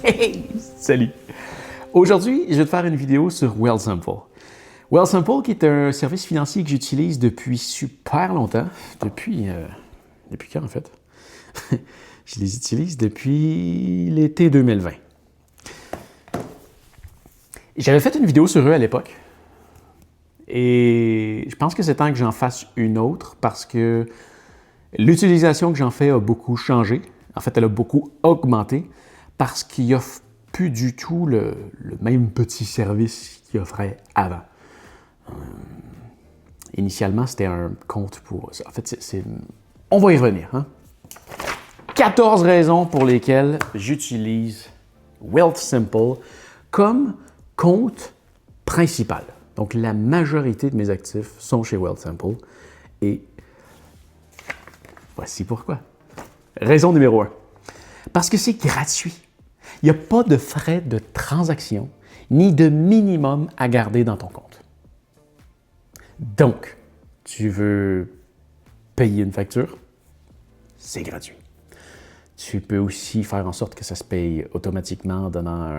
Hey! Salut! Aujourd'hui, je vais te faire une vidéo sur Wealthsimple. Wealthsimple, qui est un service financier que j'utilise depuis super longtemps. Depuis quand, en fait? Je les utilise depuis l'été 2020. J'avais fait une vidéo sur eux à l'époque. Et je pense que c'est temps que j'en fasse une autre parce que l'utilisation que j'en fais a beaucoup changé. En fait, elle a beaucoup augmenté parce qu'il n'offre plus du tout le même petit service qu'il offrait avant. Initialement, c'était un compte pour... En fait, on va y revenir. 14 raisons pour lesquelles j'utilise Wealthsimple comme compte principal. Donc, la majorité de mes actifs sont chez Wealthsimple et voici pourquoi. Raison numéro 1. Parce que c'est gratuit. Il n'y a pas de frais de transaction ni de minimum à garder dans ton compte. Donc, tu veux payer une facture? C'est gratuit. Tu peux aussi faire en sorte que ça se paye automatiquement en donnant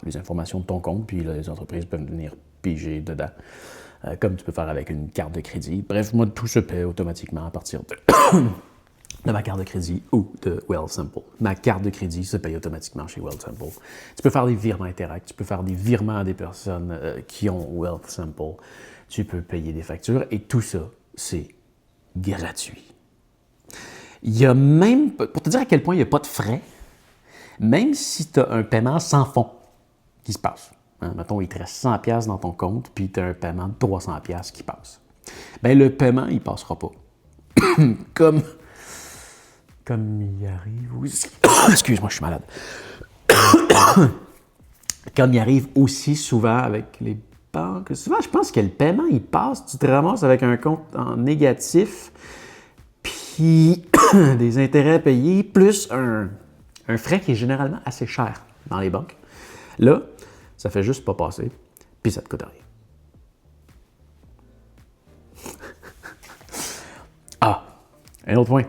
les informations de ton compte, puis les entreprises peuvent venir piger dedans, comme tu peux faire avec une carte de crédit. Bref, moi, tout se paie automatiquement à partir de ma carte de crédit ou de Wealthsimple. Ma carte de crédit se paye automatiquement chez Wealthsimple. Tu peux faire des virements Interact, tu peux faire des virements à des personnes qui ont Wealthsimple, tu peux payer des factures et tout ça, c'est gratuit. Il y a même, pour te dire à quel point il n'y a pas de frais, même si tu as un paiement sans fonds qui se passe. Mettons, il te reste 100$ dans ton compte, puis tu as un paiement de 300$ qui passe. Bien, le paiement, il ne passera pas. Comme il arrive aussi... Excuse-moi, je suis malade. Comme il arrive aussi souvent avec les banques, souvent, je pense que le paiement, il passe, tu te ramasses avec un compte en négatif, puis des intérêts payés, plus un frais qui est généralement assez cher dans les banques. Là, ça fait juste pas passer, puis ça te coûte rien. Un autre point.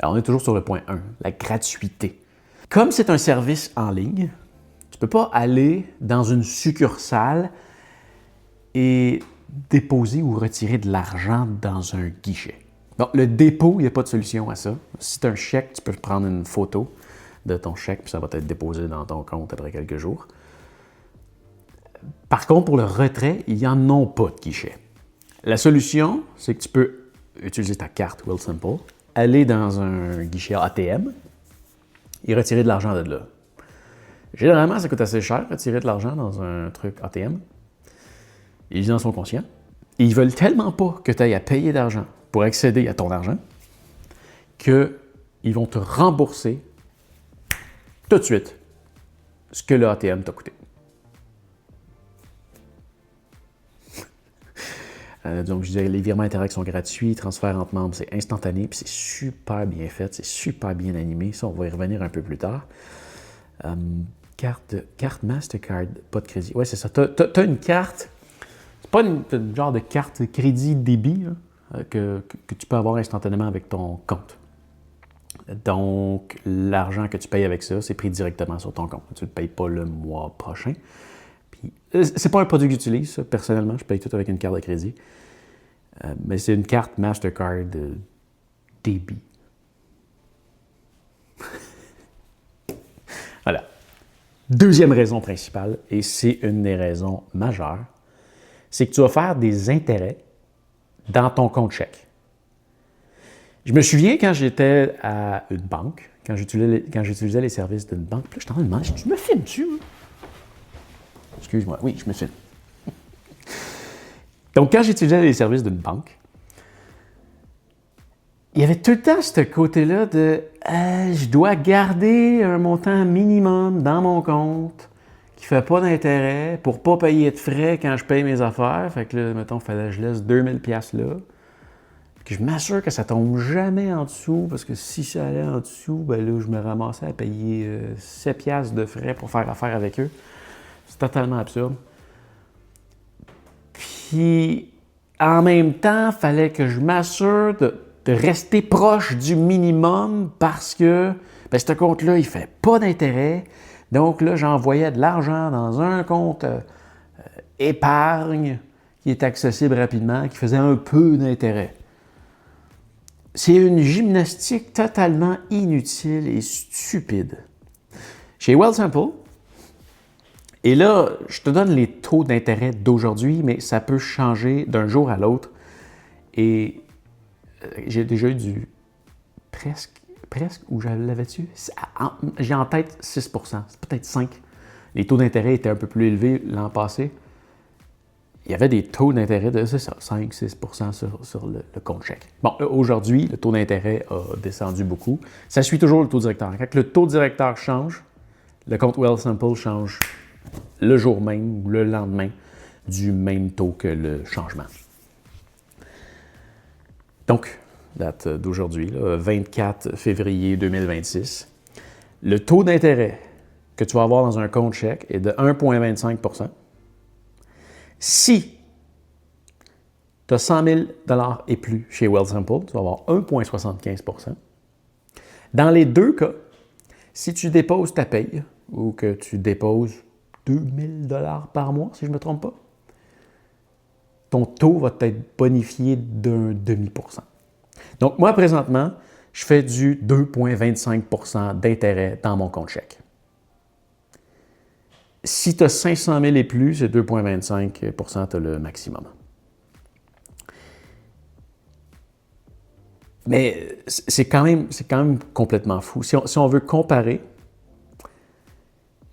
Alors, on est toujours sur le point 1, la gratuité. Comme c'est un service en ligne, tu ne peux pas aller dans une succursale et déposer ou retirer de l'argent dans un guichet. Bon, le dépôt, il n'y a pas de solution à ça. Si tu as un chèque, tu peux prendre une photo de ton chèque, puis ça va être déposé dans ton compte après quelques jours. Par contre, pour le retrait, il n'y en a pas de guichet. La solution, c'est que tu peux utiliser ta carte Wealthsimple, aller dans un guichet ATM et retirer de l'argent de là. Généralement, ça coûte assez cher, retirer de l'argent dans un truc ATM. Ils en sont conscients. Et ils veulent tellement pas que tu ailles à payer d'argent pour accéder à ton argent qu'ils vont te rembourser tout de suite ce que le ATM t'a coûté. Donc, je disais, les virements Interact sont gratuits, transfert entre membres, c'est instantané, puis c'est super bien fait, c'est super bien animé. Ça, on va y revenir un peu plus tard. Carte Mastercard, pas de crédit. Oui, c'est ça. Tu as une carte, c'est pas une genre de carte crédit débit que tu peux avoir instantanément avec ton compte. Donc, l'argent que tu payes avec ça, c'est pris directement sur ton compte. Tu ne le payes pas le mois prochain. Puis, c'est pas un produit que j'utilise, ça, personnellement. Je paye tout avec une carte de crédit. Mais c'est une carte Mastercard débit. Voilà. Deuxième raison principale, et c'est une des raisons majeures, c'est que tu vas faire des intérêts dans ton compte chèque. Je me souviens quand j'étais à une banque, quand j'utilisais les services d'une banque, puis là, je t'en demande, tu me filmes-tu? Excuse-moi, oui, je me filme. Donc, quand j'utilisais les services d'une banque, il y avait tout le temps ce côté-là de je dois garder un montant minimum dans mon compte qui ne fait pas d'intérêt pour ne pas payer de frais quand je paye mes affaires. Fait que là, mettons, il fallait que je laisse 2000$ là. Que je m'assure que ça ne tombe jamais en dessous, parce que si ça allait en dessous, ben là, je me ramassais à payer 7$ de frais pour faire affaire avec eux. C'est totalement absurde. Puis, en même temps, il fallait que je m'assure de de rester proche du minimum parce que ce compte-là, il ne fait pas d'intérêt. Donc là, j'envoyais de l'argent dans un compte épargne qui est accessible rapidement, qui faisait un peu d'intérêt. C'est une gymnastique totalement inutile et stupide. Chez Wealthsimple, et là, je te donne les taux d'intérêt d'aujourd'hui, mais ça peut changer d'un jour à l'autre. Et j'ai déjà eu du presque, où je l'avais-tu? J'ai en tête 6 %, c'est peut-être 5 %. Les taux d'intérêt étaient un peu plus élevés l'an passé. Il y avait des taux d'intérêt de 5-6 % sur le compte chèque. Bon, aujourd'hui, le taux d'intérêt a descendu beaucoup. Ça suit toujours le taux directeur. Quand le taux directeur change, le compte Wealthsimple change le jour même ou le lendemain du même taux que le changement. Donc, date d'aujourd'hui, 24 février 2026, le taux d'intérêt que tu vas avoir dans un compte chèque est de 1,25 %. Si tu as 100 000 $ et plus chez Wealthsimple, tu vas avoir 1,75 %. Dans les deux cas, si tu déposes ta paye ou que tu déposes 2 000 $ par mois, si je ne me trompe pas, ton taux va être bonifié d'un demi-%. Donc, moi, présentement, je fais du 2,25 % d'intérêt dans mon compte chèque. Si tu as 500 000 et plus, c'est 2,25 % tu as le maximum. Mais c'est quand même complètement fou. Si on veut comparer,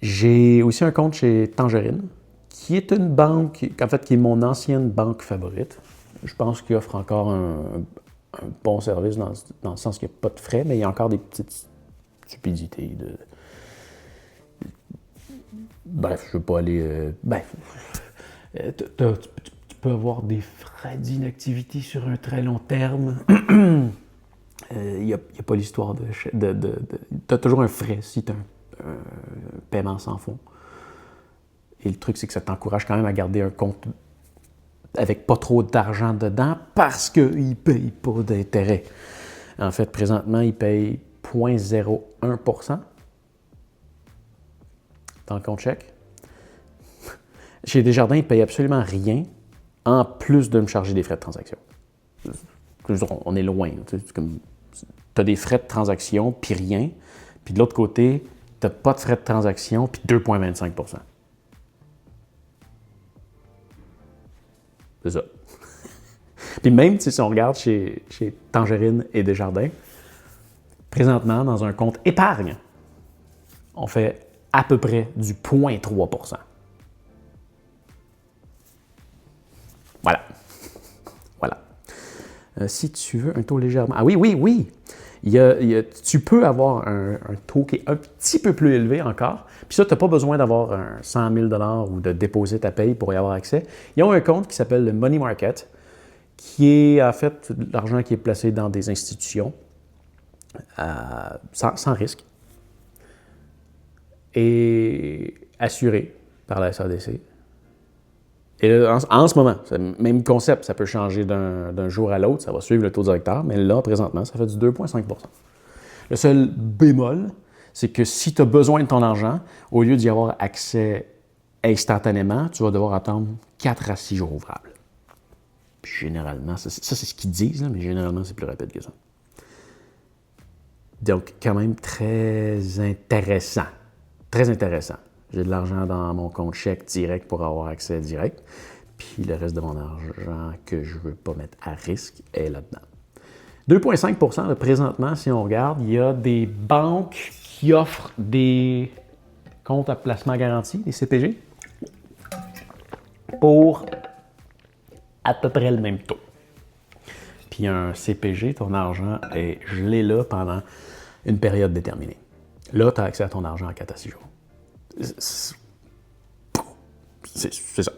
j'ai aussi un compte chez Tangerine, qui est une banque, en fait, qui est mon ancienne banque favorite. Je pense qu'il offre encore un bon service dans le sens qu'il n'y a pas de frais, mais il y a encore des petites stupidités. Bref, je ne veux pas aller... tu peux avoir des frais d'inactivité sur un très long terme. Il n'y a pas l'histoire de... Tu as toujours un frais si tu as un paiement sans fonds. Et le truc, c'est que ça t'encourage quand même à garder un compte avec pas trop d'argent dedans parce qu'il ne paye pas d'intérêt. En fait, présentement, il paye 0,01 % dans le compte chèque. Chez Desjardins, il ne paye absolument rien en plus de me charger des frais de transaction. On est loin. Tu as des frais de transaction, puis rien. Puis de l'autre côté, tu n'as pas de frais de transaction, puis 2,25 %. C'est ça. Puis même si on regarde chez Tangerine et Desjardins, présentement, dans un compte épargne, on fait à peu près du 0,3 %. Voilà. Voilà. Si tu veux un taux légèrement... Ah oui! Tu peux avoir un taux qui est un petit peu plus élevé encore. Puis ça, tu n'as pas besoin d'avoir un 100 000 $ ou de déposer ta paye pour y avoir accès. Ils ont un compte qui s'appelle le Money Market, qui est en fait l'argent qui est placé dans des institutions sans risque et assuré par la SADC. Et là, en ce moment, c'est le même concept, ça peut changer d'un jour à l'autre, ça va suivre le taux directeur, mais là, présentement, ça fait du 2,5 %. Le seul bémol, c'est que si tu as besoin de ton argent, au lieu d'y avoir accès instantanément, tu vas devoir attendre 4 à 6 jours ouvrables. Puis généralement, ça c'est ce qu'ils disent, là, mais généralement, c'est plus rapide que ça. Donc, quand même très intéressant. Très intéressant. J'ai de l'argent dans mon compte chèque direct pour avoir accès direct. Puis le reste de mon argent que je ne veux pas mettre à risque est là-dedans. 2,5 % présentement, si on regarde, il y a des banques qui offrent des comptes à placement garanti, des CPG, pour à peu près le même taux. Puis un CPG, ton argent est gelé là pendant une période déterminée. Là, tu as accès à ton argent en 4 à 6 jours. C'est ça.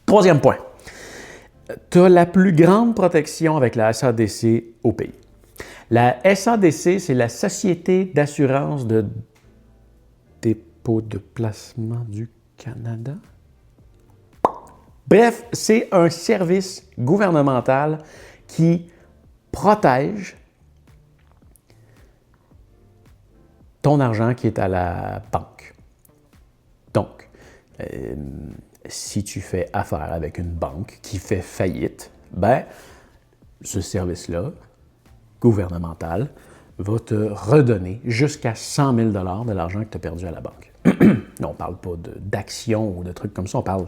Troisième point. Tu as la plus grande protection avec la SADC au pays. La SADC, c'est la Société d'assurance de dépôt de placement du Canada. Bref, c'est un service gouvernemental qui protège ton argent qui est à la banque. Donc, si tu fais affaire avec une banque qui fait faillite, ben, ce service-là, gouvernemental, va te redonner jusqu'à 100 000 $ de l'argent que tu as perdu à la banque. On ne parle pas d'actions ou de trucs comme ça, on parle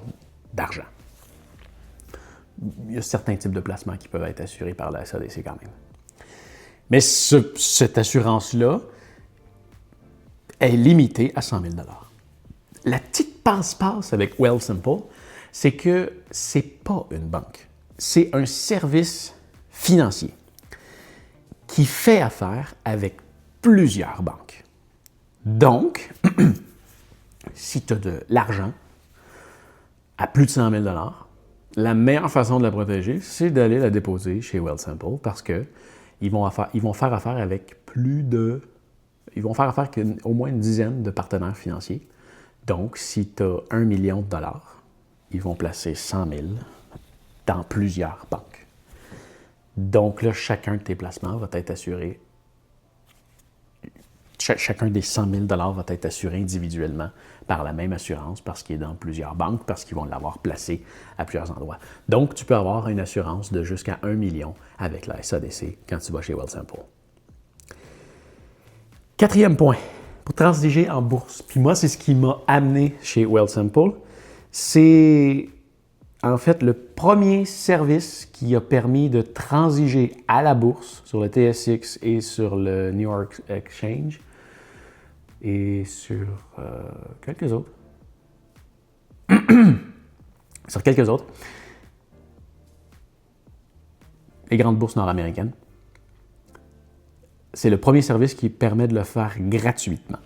d'argent. Il y a certains types de placements qui peuvent être assurés par la SADC quand même. Mais cette assurance-là est limitée à 100 000 $. La petite passe-passe avec Wealthsimple, c'est que ce n'est pas une banque. C'est un service financier qui fait affaire avec plusieurs banques. Donc, si tu as de l'argent à plus de 100 000 $, la meilleure façon de la protéger, c'est d'aller la déposer chez Wealthsimple parce qu'ils vont faire affaire avec ils vont faire affaire avec au moins une dizaine de partenaires financiers. Donc, si tu as 1 million de $, ils vont placer 100 000 dans plusieurs banques. Donc là, chacun de tes placements va être assuré. Chacun des 100 000 $ va être assuré individuellement par la même assurance parce qu'il est dans plusieurs banques, parce qu'ils vont l'avoir placé à plusieurs endroits. Donc, tu peux avoir une assurance de jusqu'à 1 million avec la SADC quand tu vas chez Wealthsimple. Quatrième point, pour transiger en bourse. Puis moi, c'est ce qui m'a amené chez Wealthsimple. C'est en fait le premier service qui a permis de transiger à la bourse sur le TSX et sur le New York Exchange et sur quelques autres. Sur quelques autres. Les grandes bourses nord-américaines. C'est le premier service qui permet de le faire gratuitement.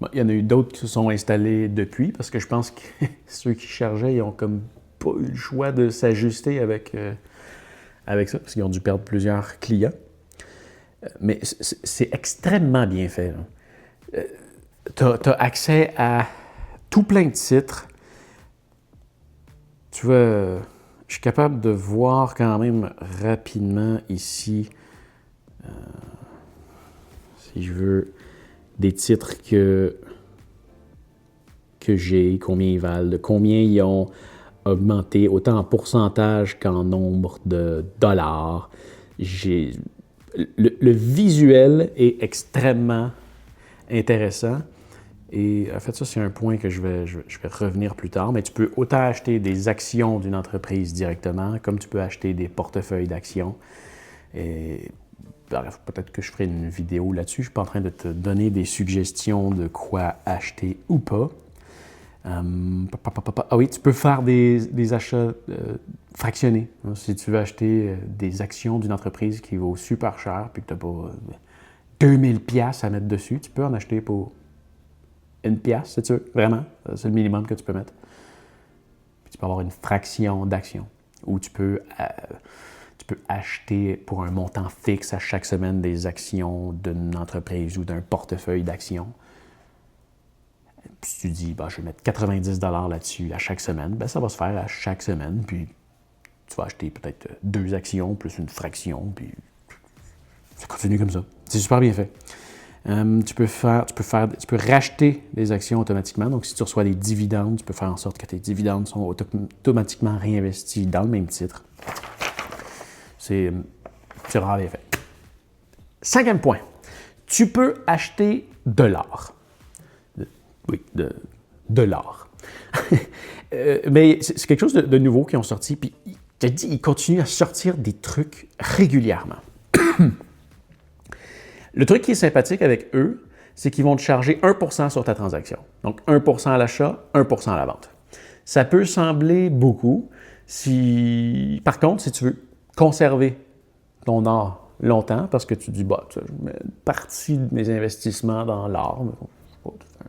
Bon, il y en a eu d'autres qui se sont installés depuis parce que je pense que ceux qui chargeaient, ils ont comme pas eu le choix de s'ajuster avec ça parce qu'ils ont dû perdre plusieurs clients. Mais c'est extrêmement bien fait. Tu as accès à tout plein de titres. Tu vois, je suis capable de voir quand même rapidement ici, si je veux, des titres que j'ai, combien ils valent, combien ils ont augmenté, autant en pourcentage qu'en nombre de dollars. Le visuel est extrêmement intéressant. Et en fait, ça, c'est un point que je vais revenir plus tard. Mais tu peux autant acheter des actions d'une entreprise directement, comme tu peux acheter des portefeuilles d'actions. Et bref, peut-être que je ferai une vidéo là-dessus. Je ne suis pas en train de te donner des suggestions de quoi acheter ou pas. Ah oui, tu peux faire des achats fractionnés. Si tu veux acheter des actions d'une entreprise qui vaut super cher puis que tu n'as pas 2000 $ à mettre dessus, tu peux en acheter pour 1 $, c'est sûr, vraiment. C'est le minimum que tu peux mettre. Puis tu peux avoir une fraction d'action où tu peux acheter pour un montant fixe à chaque semaine des actions d'une entreprise ou d'un portefeuille d'actions. Puis tu dis, je vais mettre 90 $ là-dessus à chaque semaine. Ça va se faire à chaque semaine. Puis tu vas acheter peut-être 2 actions plus une fraction. Puis ça continue comme ça. C'est super bien fait. Tu peux racheter des actions automatiquement. Donc, si tu reçois des dividendes, tu peux faire en sorte que tes dividendes sont automatiquement réinvestis dans le même titre. C'est vraiment bien fait. 5e point, tu peux acheter de l'or. Oui, de l'or. Mais c'est quelque chose de nouveau qu'ils ont sorti. Puis, je te dis, ils continuent à sortir des trucs régulièrement. Le truc qui est sympathique avec eux, c'est qu'ils vont te charger 1% sur ta transaction. Donc, 1% à l'achat, 1% à la vente. Ça peut sembler beaucoup. Par contre, si tu veux conserver ton or longtemps, parce que tu dis, je mets une partie de mes investissements dans l'or,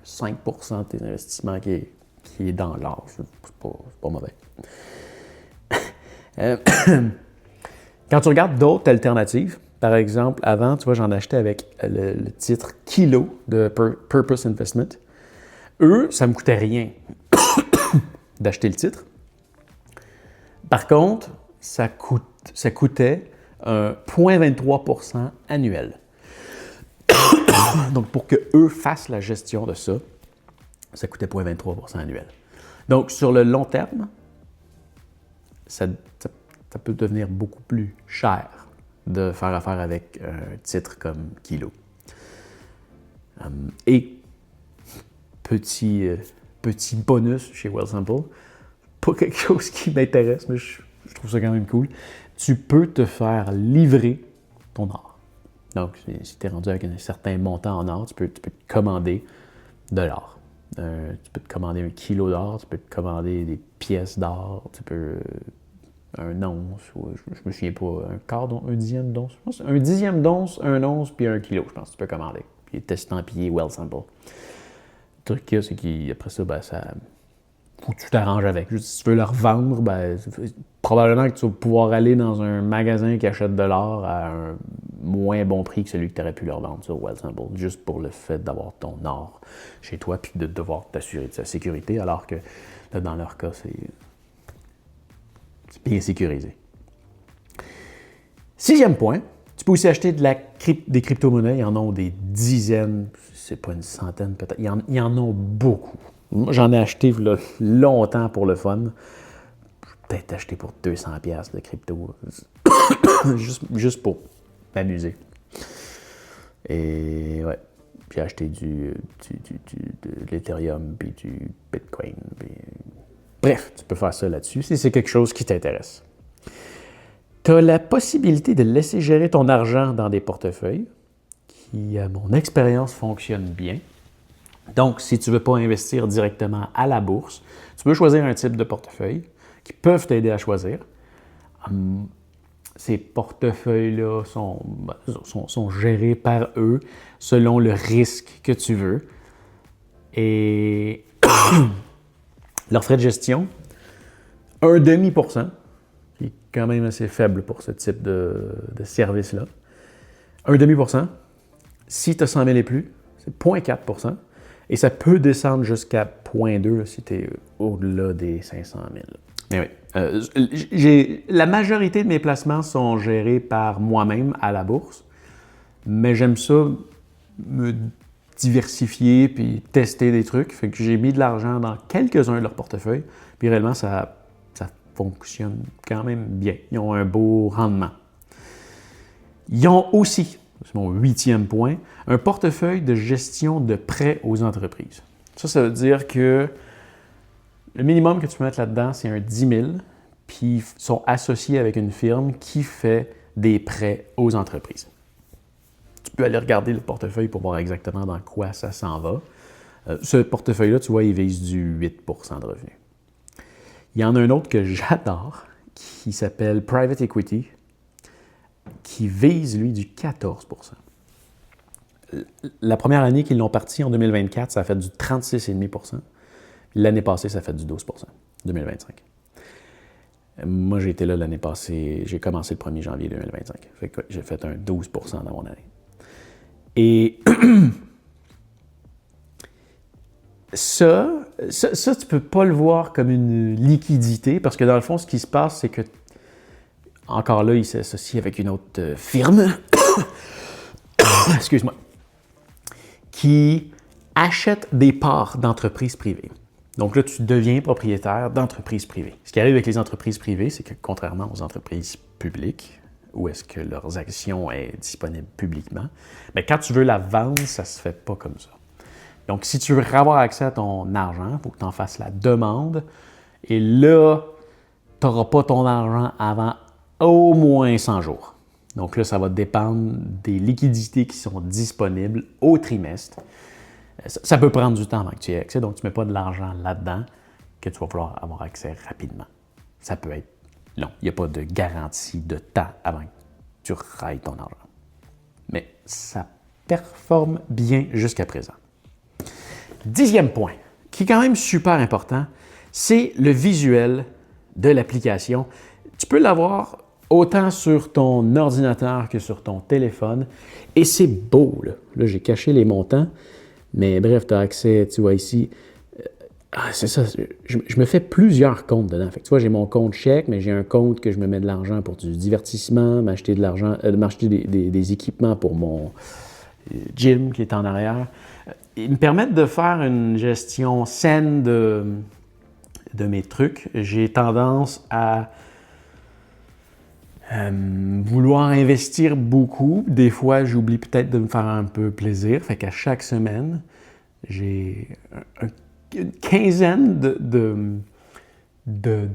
5% de tes investissements qui est dans l'or, c'est pas mauvais. Quand tu regardes d'autres alternatives, par exemple, avant, tu vois, j'en achetais avec le titre Kilo de Purpose Investment. Eux, ça ne me coûtait rien d'acheter le titre. Par contre, ça coûtait un 0,23% annuel. Donc, pour qu'eux fassent la gestion de ça, ça coûtait 0,23% annuel. Donc, sur le long terme, ça peut devenir beaucoup plus cher de faire affaire avec un titre comme Kilo. Et petit bonus chez Wealthsimple, pas quelque chose qui m'intéresse, mais je trouve ça quand même cool, tu peux te faire livrer ton or. Donc, si tu es rendu avec un certain montant en or, tu peux te commander de l'or. Tu peux te commander 1 kilo d'or, tu peux te commander des pièces d'or, tu peux un once, ou je me souviens pas, un quart d'once, un dixième d'once. Je pense un dixième d'once, un once, puis 1 kilo, je pense que tu peux commander. Puis il est estampillé Wealthsimple. Le truc qu'il y a, c'est qu'après ça, faut que tu t'arranges avec. Juste, si tu veux le revendre, probablement que tu vas pouvoir aller dans un magasin qui achète de l'or à un moins bon prix que celui que tu aurais pu leur vendre sur Wealthsimple, juste pour le fait d'avoir ton or chez toi puis de devoir t'assurer de sa sécurité, alors que là, dans leur cas, c'est bien sécurisé. 6e point, tu peux aussi acheter des crypto-monnaies. Ils en ont des dizaines, c'est pas une centaine peut-être, ils en ont beaucoup. Moi, j'en ai acheté là, longtemps pour le fun. Peut-être acheté pour 200$ de crypto, juste pour m'amuser. Et ouais, j'ai acheté de l'Ethereum, puis du Bitcoin. Bref, tu peux faire ça là-dessus si c'est quelque chose qui t'intéresse. Tu as la possibilité de laisser gérer ton argent dans des portefeuilles qui, à mon expérience, fonctionnent bien. Donc, si tu ne veux pas investir directement à la bourse, tu peux choisir un type de portefeuille qui peuvent t'aider à choisir. Ces portefeuilles-là sont gérés par eux selon le risque que tu veux. Et leurs frais de gestion, 0,5%, qui est quand même assez faible pour ce type de service-là. 0,5%. Si tu as 100 000 et plus, c'est 0,4%. Et ça peut descendre jusqu'à 0,2 si tu es au-delà des 500 000. Mais oui, la majorité de mes placements sont gérés par moi-même à la bourse, mais j'aime ça me diversifier puis tester des trucs. Fait que j'ai mis de l'argent dans quelques-uns de leurs portefeuilles, puis réellement, ça fonctionne quand même bien. Ils ont un beau rendement. Ils ont aussi, c'est mon 8e point, un portefeuille de gestion de prêts aux entreprises. Ça veut dire que le minimum que tu peux mettre là-dedans, c'est un 10 000, puis ils sont associés avec une firme qui fait des prêts aux entreprises. Tu peux aller regarder le portefeuille pour voir exactement dans quoi ça s'en va. Ce portefeuille-là, tu vois, il vise du 8% de revenus. Il y en a un autre que j'adore, qui s'appelle Private Equity, qui vise, lui, du 14%. La première année qu'ils l'ont parti, en 2024, ça a fait du 36,5%. L'année passée, ça a fait du 12%, 2025. Moi, j'ai été là l'année passée, j'ai commencé le 1er janvier 2025. Fait que j'ai fait un 12% dans mon année. Et ça, tu peux pas le voir comme une liquidité, parce que dans le fond, ce qui se passe, c'est que, encore là, il s'associe avec une autre firme, excuse-moi, qui achète des parts d'entreprises privées. Donc là, tu deviens propriétaire d'entreprises privées. Ce qui arrive avec les entreprises privées, c'est que contrairement aux entreprises publiques, où est-ce que leurs actions sont disponibles publiquement, mais quand tu veux la vendre, ça ne se fait pas comme ça. Donc, si tu veux avoir accès à ton argent, il faut que tu en fasses la demande. Et là, tu n'auras pas ton argent avant au moins 100 jours. Donc là, ça va dépendre des liquidités qui sont disponibles au trimestre. Ça peut prendre du temps avant que tu aies accès, donc tu ne mets pas de l'argent là-dedans que tu vas vouloir avoir accès rapidement. Ça peut être long. Il n'y a pas de garantie de temps avant que tu railles ton argent. Mais ça performe bien jusqu'à présent. 10e point, qui est quand même super important, c'est le visuel de l'application. Tu peux l'avoir autant sur ton ordinateur que sur ton téléphone. Et c'est beau, là. Là, j'ai caché les montants. Mais bref, tu as accès, tu vois ici, c'est ça. Je me fais plusieurs comptes dedans. Fait que, tu vois, j'ai mon compte chèque, mais j'ai un compte que je me mets de l'argent pour du divertissement, m'acheter de l'argent, m'acheter des équipements pour mon gym qui est en arrière. Ils me permettent de faire une gestion saine de mes trucs. J'ai tendance à vouloir investir beaucoup. Des fois, j'oublie peut-être de me faire un peu plaisir. Fait qu'à chaque semaine, j'ai une quinzaine de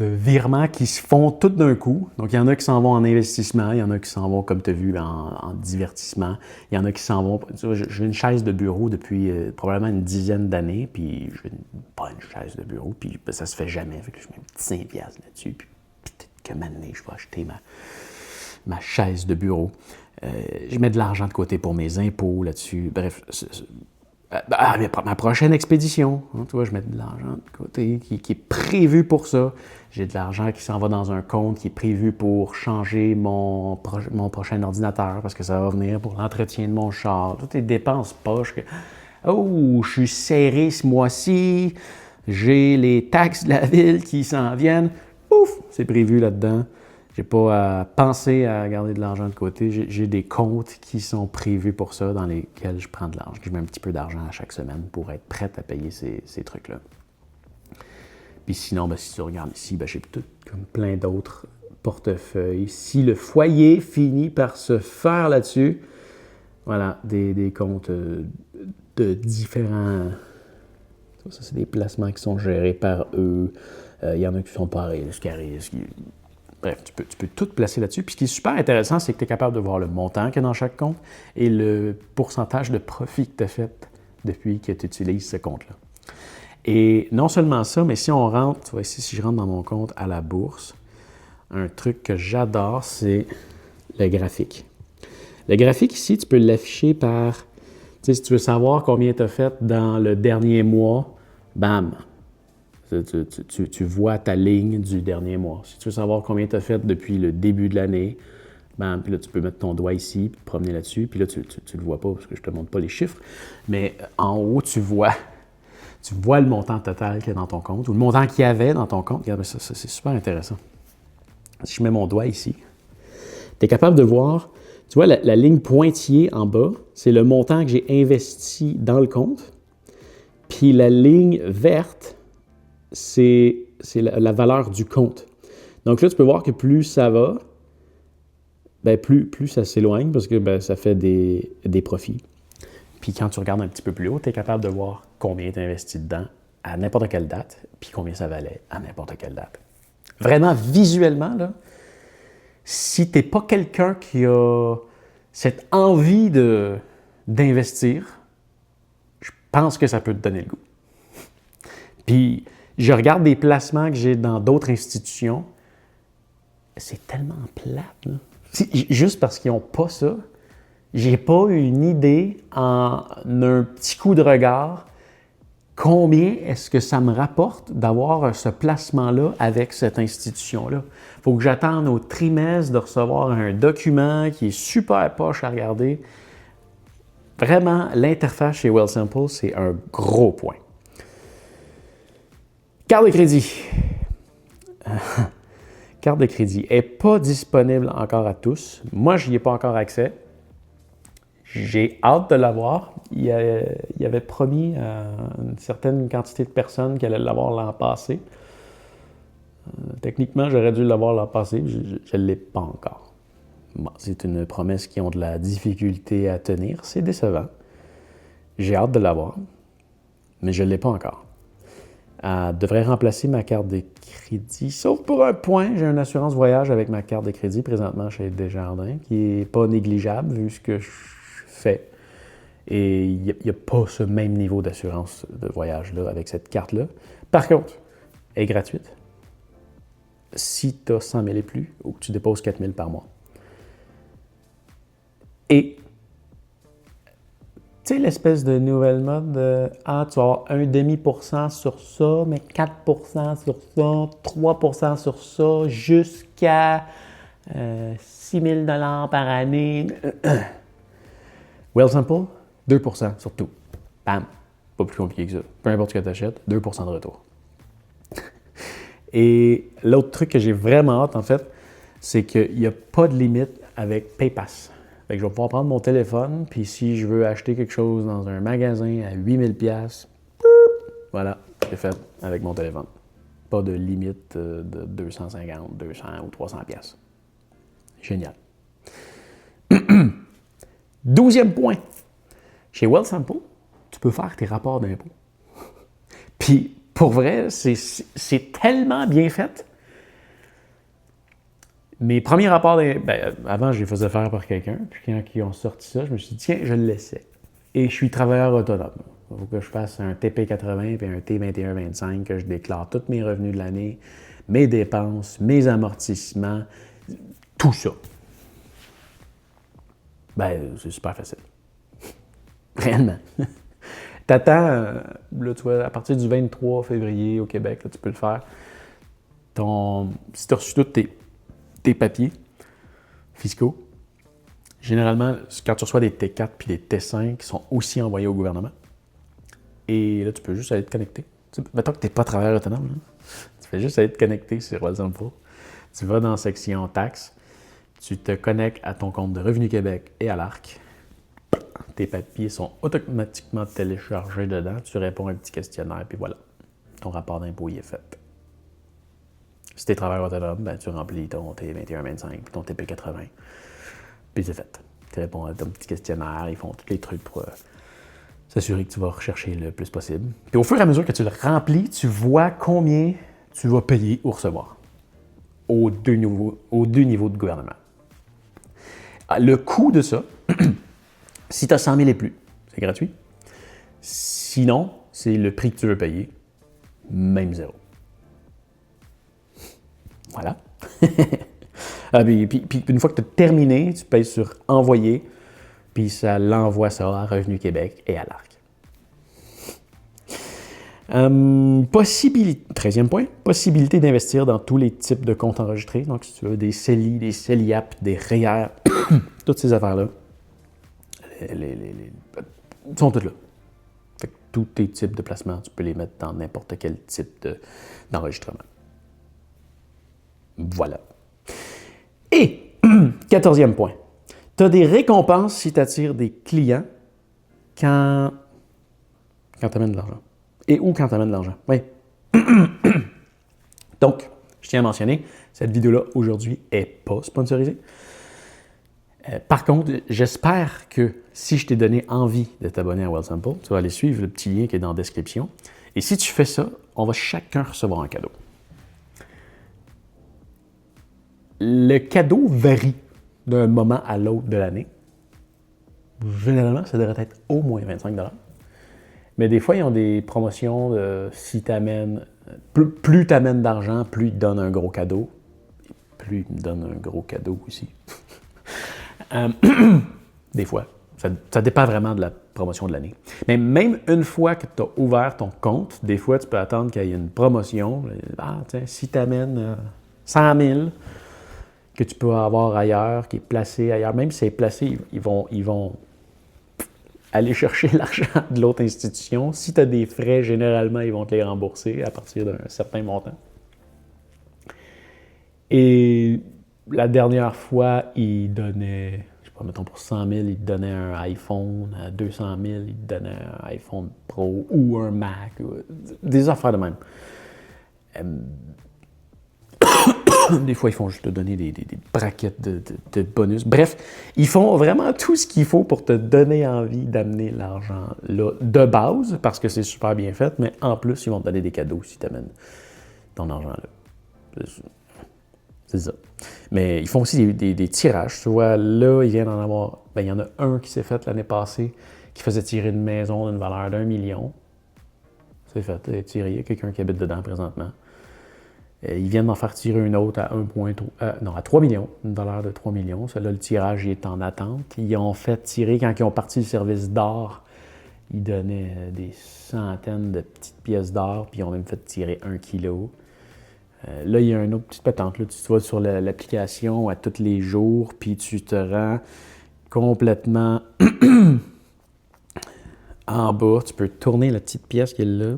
virements qui se font tout d'un coup. Donc, il y en a qui s'en vont en investissement, il y en a qui s'en vont, comme tu as vu, en divertissement. Il y en a qui s'en vont... Tu vois, j'ai une chaise de bureau depuis probablement une dizaine d'années, puis je pas une chaise de bureau, puis ça se fait jamais. Fait que je mets un petit 5$ là-dessus, puis peut-être que maintenant, je vais acheter ma chaise de bureau. Je mets de l'argent de côté pour mes impôts là-dessus. Bref, ma prochaine expédition, hein, tu vois, je mets de l'argent de côté qui est prévu pour ça. J'ai de l'argent qui s'en va dans un compte qui est prévu pour changer mon prochain ordinateur parce que ça va venir pour l'entretien de mon char. Toutes les dépenses poches. Oh, je suis serré ce mois-ci. J'ai les taxes de la ville qui s'en viennent. Ouf, c'est prévu là-dedans. J'ai pas à penser à garder de l'argent de côté. J'ai des comptes qui sont prévus pour ça, dans lesquels je prends de l'argent. Je mets un petit peu d'argent à chaque semaine pour être prête à payer ces trucs-là. Puis sinon, si tu regardes ici, j'ai tout comme plein d'autres portefeuilles. Si le foyer finit par se faire là-dessus, voilà, des comptes de différents... Ça, c'est des placements qui sont gérés par eux. Il y en a qui sont pas risque à risque. Bref, tu peux tout placer là-dessus. Puis ce qui est super intéressant, c'est que tu es capable de voir le montant qu'il y a dans chaque compte et le pourcentage de profit que tu as fait depuis que tu utilises ce compte-là. Et non seulement ça, mais si on rentre, tu vois ici, si je rentre dans mon compte à la bourse, un truc que j'adore, c'est le graphique. Le graphique ici, tu peux l'afficher par, tu sais, si tu veux savoir combien tu as fait dans le dernier mois, bam! Tu vois ta ligne du dernier mois. Si tu veux savoir combien tu as fait depuis le début de l'année, bam, puis là, tu peux mettre ton doigt ici, puis te promener là-dessus, puis là, tu ne le vois pas parce que je ne te montre pas les chiffres, mais en haut, tu vois le montant total qu'il y a dans ton compte, ou le montant qu'il y avait dans ton compte. Regarde, ça c'est super intéressant. Si je mets mon doigt ici, tu es capable de voir, tu vois, la ligne pointillée en bas, c'est le montant que j'ai investi dans le compte, puis la ligne verte, c'est la valeur du compte. Donc là, tu peux voir que plus ça va, plus ça s'éloigne parce que ça fait des profits. Puis quand tu regardes un petit peu plus haut, tu es capable de voir combien tu as investi dedans à n'importe quelle date, puis combien ça valait à n'importe quelle date. Vraiment, visuellement, là, si tu n'es pas quelqu'un qui a cette envie d'investir, je pense que ça peut te donner le goût. Puis, je regarde des placements que j'ai dans d'autres institutions. C'est tellement plate, là. Juste parce qu'ils n'ont pas ça, j'ai pas une idée en un petit coup de regard combien est-ce que ça me rapporte d'avoir ce placement-là avec cette institution-là. Il faut que j'attende au trimestre de recevoir un document qui est super poche à regarder. Vraiment, l'interface chez Wealthsimple, c'est un gros point. Carte de crédit. Carte de crédit n'est pas disponible encore à tous. Moi, je n'y ai pas encore accès. J'ai hâte de l'avoir. Il avait promis à une certaine quantité de personnes qu'elle allait l'avoir l'an passé. Techniquement, j'aurais dû l'avoir l'an passé, je ne l'ai pas encore. Bon, c'est une promesse qui ont de la difficulté à tenir. C'est décevant. J'ai hâte de l'avoir, mais je ne l'ai pas encore. Elle devrait remplacer ma carte de crédit, sauf pour un point. J'ai une assurance voyage avec ma carte de crédit présentement chez Desjardins, qui n'est pas négligeable vu ce que je fais. Et il n'y a pas ce même niveau d'assurance de voyage-là avec cette carte-là. Par contre, elle est gratuite si tu as 100 000 et plus ou que tu déposes 4 000 par mois. Et tu sais, l'espèce de nouvelle mode de « Ah, tu vas avoir 1,5% sur ça, mais 4% sur ça, 3% sur ça, jusqu'à 6 000 $ par année. » Wealthsimple, 2% sur tout. Bam! Pas plus compliqué que ça. Peu importe ce que tu achètes, 2% de retour. Et l'autre truc que j'ai vraiment hâte, en fait, c'est qu'il n'y a pas de limite avec PayPass. Fait que je vais pouvoir prendre mon téléphone, puis si je veux acheter quelque chose dans un magasin à 8000$, voilà, c'est fait avec mon téléphone. Pas de limite de 250, 200 ou 300$. Génial. 12e point. Chez Wealthsimple, tu peux faire tes rapports d'impôts. Puis, pour vrai, c'est tellement bien fait. Mes premiers rapports d'impôts, avant, je les faisais faire par quelqu'un. Puis quand ils ont sorti ça, je me suis dit, tiens, je le laissais. Et je suis travailleur autonome. Il faut que je fasse un TP80 et un T2125, que je déclare tous mes revenus de l'année, mes dépenses, mes amortissements, tout ça. C'est super facile. Réellement. T'attends, là, tu vois, à partir du 23 février au Québec, là, tu peux le faire. Si tu as reçu tous tes papiers fiscaux, généralement, quand tu reçois des T4 puis des T5 qui sont aussi envoyés au gouvernement, et là, tu peux juste aller te connecter. Mettons que tu n'es pas travailleur autonome, là. Tu fais juste aller te connecter sur Wealthsimple. Tu vas dans la section taxes, tu te connectes à ton compte de Revenu Québec et à l'ARC. Tes papiers sont automatiquement téléchargés dedans. Tu réponds à un petit questionnaire, puis voilà. Ton rapport d'impôt est fait. Si tu es travailleur autonome, tu remplis ton T2125 puis ton TP80. Puis c'est fait. Tu réponds à ton petit questionnaire. Ils font tous les trucs pour s'assurer que tu vas rechercher le plus possible. Puis au fur et à mesure que tu le remplis, tu vois combien tu vas payer ou recevoir aux deux niveaux de gouvernement. Le coût de ça, si tu as 100 000 et plus, c'est gratuit. Sinon, c'est le prix que tu veux payer, même zéro. Voilà. Puis une fois que tu as terminé, tu payes sur « Envoyer », puis ça l'envoie ça à Revenu Québec et à l'ARC. 13e point, possibilité d'investir dans tous les types de comptes enregistrés. Donc, si tu veux des CELI, des CELIAP, des REER, toutes ces affaires-là, sont toutes là. Fait que tous tes types de placements, tu peux les mettre dans n'importe quel type d'enregistrement. Voilà. Et, 14e point, tu as des récompenses si tu attires des clients quand tu amènes de l'argent. Et où quand tu amènes de l'argent. Oui. Donc, je tiens à mentionner, cette vidéo-là, aujourd'hui, n'est pas sponsorisée. Par contre, j'espère que si je t'ai donné envie de t'abonner à Wealthsimple, tu vas aller suivre le petit lien qui est dans la description. Et si tu fais ça, on va chacun recevoir un cadeau. Le cadeau varie d'un moment à l'autre de l'année. Généralement, ça devrait être au moins 25 $. Mais des fois, ils ont des promotions de si tu amènes, plus tu amènes d'argent, plus ils te donnent un gros cadeau. Plus ils me donnent un gros cadeau aussi. Des fois. Ça dépend vraiment de la promotion de l'année. Mais même une fois que tu as ouvert ton compte, des fois, tu peux attendre qu'il y ait une promotion. Tiens, si tu amènes 100 000 que tu peux avoir ailleurs, qui est placé ailleurs, même si c'est placé, ils vont aller chercher l'argent de l'autre institution. Si tu as des frais, généralement, ils vont te les rembourser à partir d'un certain montant. Et la dernière fois, ils donnaient, je sais pas, mettons pour 100 000, ils te donnaient un iPhone. À 200 000, ils te donnaient un iPhone Pro ou un Mac. Des affaires de même. Des fois, ils font juste te donner des braquettes de bonus. Bref, ils font vraiment tout ce qu'il faut pour te donner envie d'amener l'argent là de base, parce que c'est super bien fait, mais en plus, ils vont te donner des cadeaux si tu amènes ton argent là. C'est ça. Mais ils font aussi des tirages. Tu vois, là, ils viennent d'en avoir... il y en a un qui s'est fait l'année passée, qui faisait tirer une maison d'une valeur d'1 million. C'est fait, il y a quelqu'un qui habite dedans présentement. Ils viennent d'en faire tirer une autre à 3 millions, une valeur de 3 millions. Celle-là, le tirage il est en attente. Ils ont fait tirer, quand ils ont parti le service d'or, ils donnaient des centaines de petites pièces d'or, puis ils ont même fait tirer 1 kilo. Là, il y a une autre petite patente. Là, tu vas sur l'application à tous les jours, puis tu te rends complètement en bas. Tu peux tourner la petite pièce qui est là.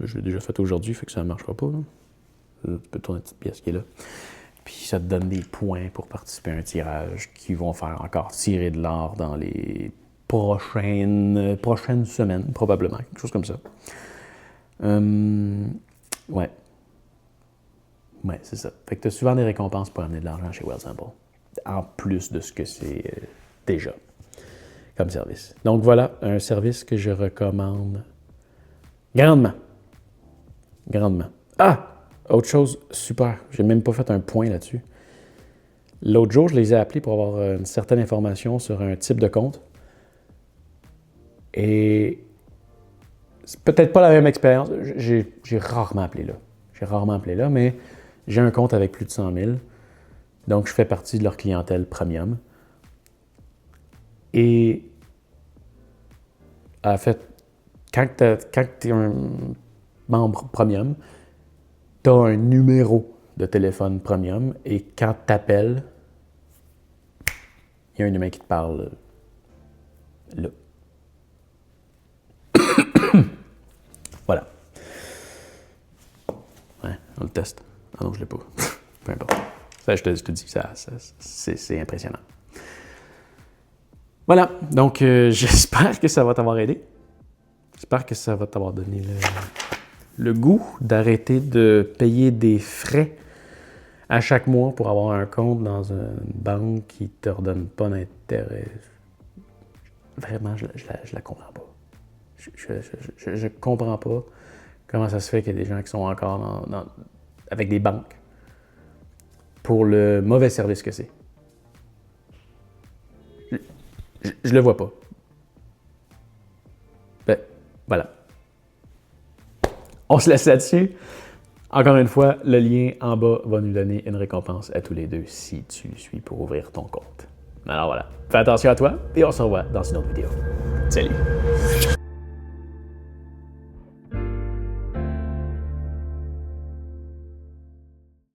Je l'ai déjà faite aujourd'hui, fait que ça ne marchera pas. Là. Tu peux tourner une petite pièce qui est là. Puis ça te donne des points pour participer à un tirage qui vont faire encore tirer de l'or dans les prochaines semaines, probablement. Quelque chose comme ça. Ouais. Ouais, c'est ça. Fait que tu as souvent des récompenses pour amener de l'argent chez Wealthsimple. En plus de ce que c'est déjà comme service. Donc voilà, un service que je recommande grandement. Grandement. Ah! Autre chose, super. J'ai même pas fait un point là-dessus. L'autre jour, je les ai appelés pour avoir une certaine information sur un type de compte. Et c'est peut-être pas la même expérience. J'ai rarement appelé là. Mais j'ai un compte avec plus de 100 000. Donc, je fais partie de leur clientèle premium. Et en fait, quand tu es un membre premium, tu as un numéro de téléphone premium et quand tu appelles, il y a un humain qui te parle là. Voilà. Ouais, on le teste. Ah non, je ne l'ai pas. Peu importe. Ça, je te dis, c'est impressionnant. Voilà. Donc, j'espère que ça va t'avoir aidé. J'espère que ça va t'avoir donné le goût d'arrêter de payer des frais à chaque mois pour avoir un compte dans une banque qui ne te redonne pas d'intérêt. Vraiment, je la comprends pas. Je comprends pas comment ça se fait qu'il y a des gens qui sont encore avec des banques pour le mauvais service que c'est. Je le vois pas. Ben, voilà. On se laisse là-dessus. Encore une fois, le lien en bas va nous donner une récompense à tous les deux si tu le suis pour ouvrir ton compte. Alors voilà. Fais attention à toi et on se revoit dans une autre vidéo. Salut!